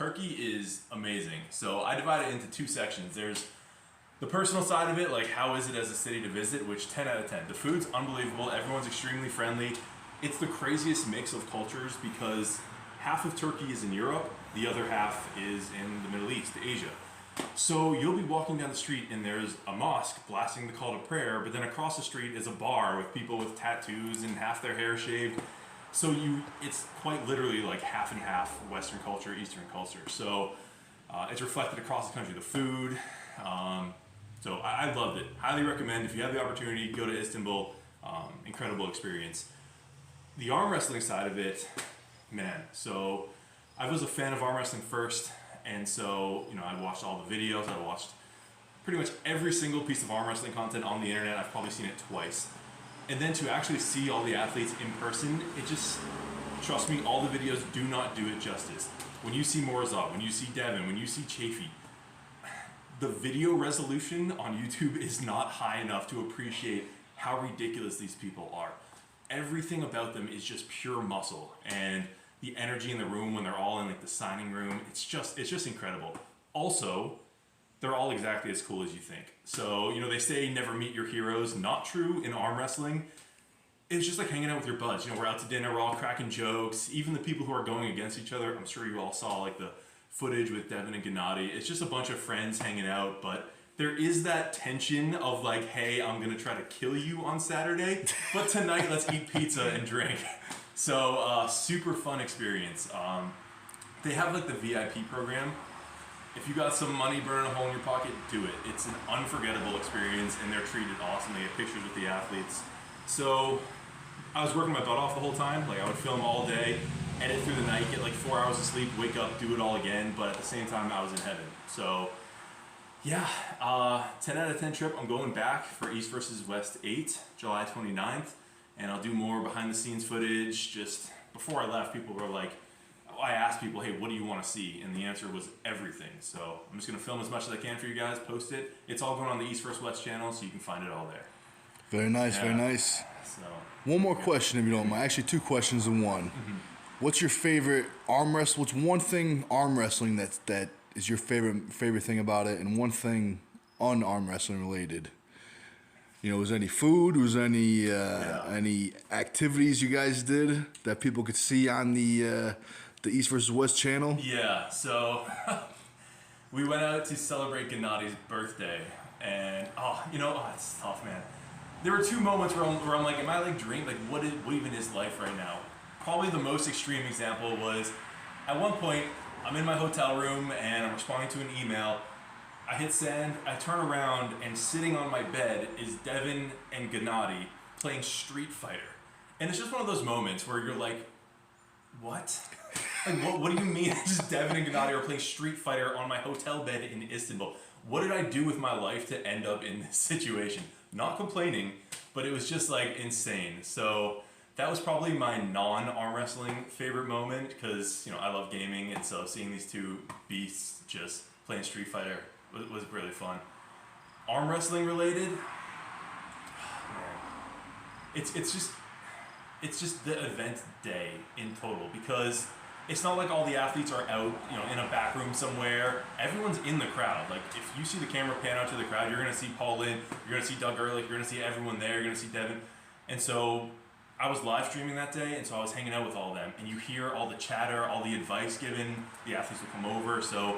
Turkey is amazing. So I divide it into two sections. There's the personal side of it, like how is it as a city to visit, which 10 out of 10. The food's unbelievable. Everyone's extremely friendly. It's the craziest mix of cultures because half of Turkey is in Europe, the other half is in the Middle East, Asia. So you'll be walking down the street and there's a mosque blasting the call to prayer, but then across the street is a bar with people with tattoos and half their hair shaved. So it's quite literally like half and half Western culture, Eastern culture. So it's reflected across the country. The food, so I loved it. Highly recommend if you have the opportunity, go to Istanbul. Incredible experience. The arm wrestling side of it, man. So I was a fan of arm wrestling first, and so I watched all the videos. I watched pretty much every single piece of arm wrestling content on the internet. I've probably seen it twice. And then to actually see all the athletes in person, it just, trust me, all the videos do not do it justice. When you see Morozov, when you see Devin, when you see Chafee, the video resolution on YouTube is not high enough to appreciate how ridiculous these people are. Everything about them is just pure muscle, and the energy in the room when they're all in like the signing room, it's just incredible. Also, they're all exactly as cool as you think. So, they say never meet your heroes. Not true in arm wrestling. It's just like hanging out with your buds. We're out to dinner, we're all cracking jokes. Even the people who are going against each other, I'm sure you all saw like the footage with Devin and Gennady. It's just a bunch of friends hanging out, but there is that tension of like, hey, I'm gonna try to kill you on Saturday, but tonight let's eat pizza and drink. So, super fun experience. They have like the VIP program. If you got some money burning a hole in your pocket, do it. It's an unforgettable experience, and they're treated awesome. They get pictures with the athletes. So I was working my butt off the whole time. Like I would film all day, edit through the night, get like 4 hours of sleep, wake up, do it all again. But at the same time, I was in heaven. So yeah, 10 out of 10 trip. I'm going back for East versus West 8, July 29th. And I'll do more behind the scenes footage. Just before I left, people were like, I asked people, hey, what do you want to see? And the answer was everything. So I'm just going to film as much as I can for you guys, post it. It's all going on the East vs. West channel, so you can find it all there. Very nice, very nice. So, one more question, if you don't mind. Actually, two questions in one. Mm-hmm. What's your favorite arm wrestle? What's one thing arm wrestling that is your favorite thing about it, and one thing un-arm wrestling related? Was there any food? Was there any activities you guys did that people could see on the East versus West channel? Yeah, so we went out to celebrate Gennady's birthday, and it's tough, man. There were two moments where I'm like, am I like dreaming? Like, what even is life right now? Probably the most extreme example was, at one point, I'm in my hotel room and I'm responding to an email. I hit send, I turn around, and sitting on my bed is Devin and Gennady playing Street Fighter. And it's just one of those moments where you're like, what? Like, what do you mean? Just Devin and Gennady are playing Street Fighter on my hotel bed in Istanbul. What did I do with my life to end up in this situation? Not complaining, but it was just like insane. So that was probably my non-arm wrestling favorite moment because, I love gaming, and so seeing these two beasts just playing Street Fighter was really fun. Arm wrestling related, man, it's just the event day in total, because it's not like all the athletes are out, in a back room somewhere. Everyone's in the crowd. Like, if you see the camera pan out to the crowd, you're gonna see Paul Lynn, you're gonna see Doug Ehrlich, you're gonna see everyone there, you're gonna see Devin. And so I was live streaming that day, and so I was hanging out with all of them, and you hear all the chatter, all the advice given. The athletes will come over. So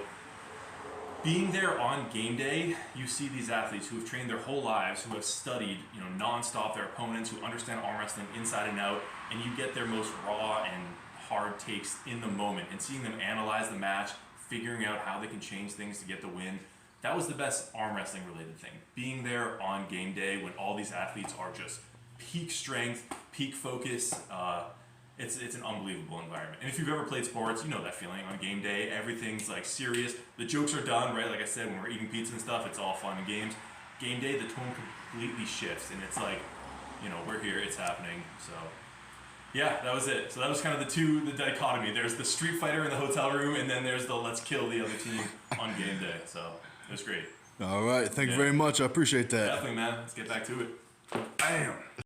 being there on game day, you see these athletes who have trained their whole lives, who have studied, nonstop their opponents, who understand arm wrestling inside and out, and you get their most raw and hard takes in the moment, and seeing them analyze the match, figuring out how they can change things to get the win. That was the best arm wrestling related thing. Being there on game day when all these athletes are just peak strength, peak focus. It's an unbelievable environment. And if you've ever played sports, you know that feeling on game day. Everything's like serious. The jokes are done, right? Like I said, when we're eating pizza and stuff, it's all fun and games. Game day, the tone completely shifts, and it's like, we're here, it's happening. So yeah, that was it. So that was kind of the dichotomy. There's the Street Fighter in the hotel room, and then there's the let's kill the other team on game day. So it was great. All right. Thank you very much. I appreciate that. Definitely, man. Let's get back to it. Bam.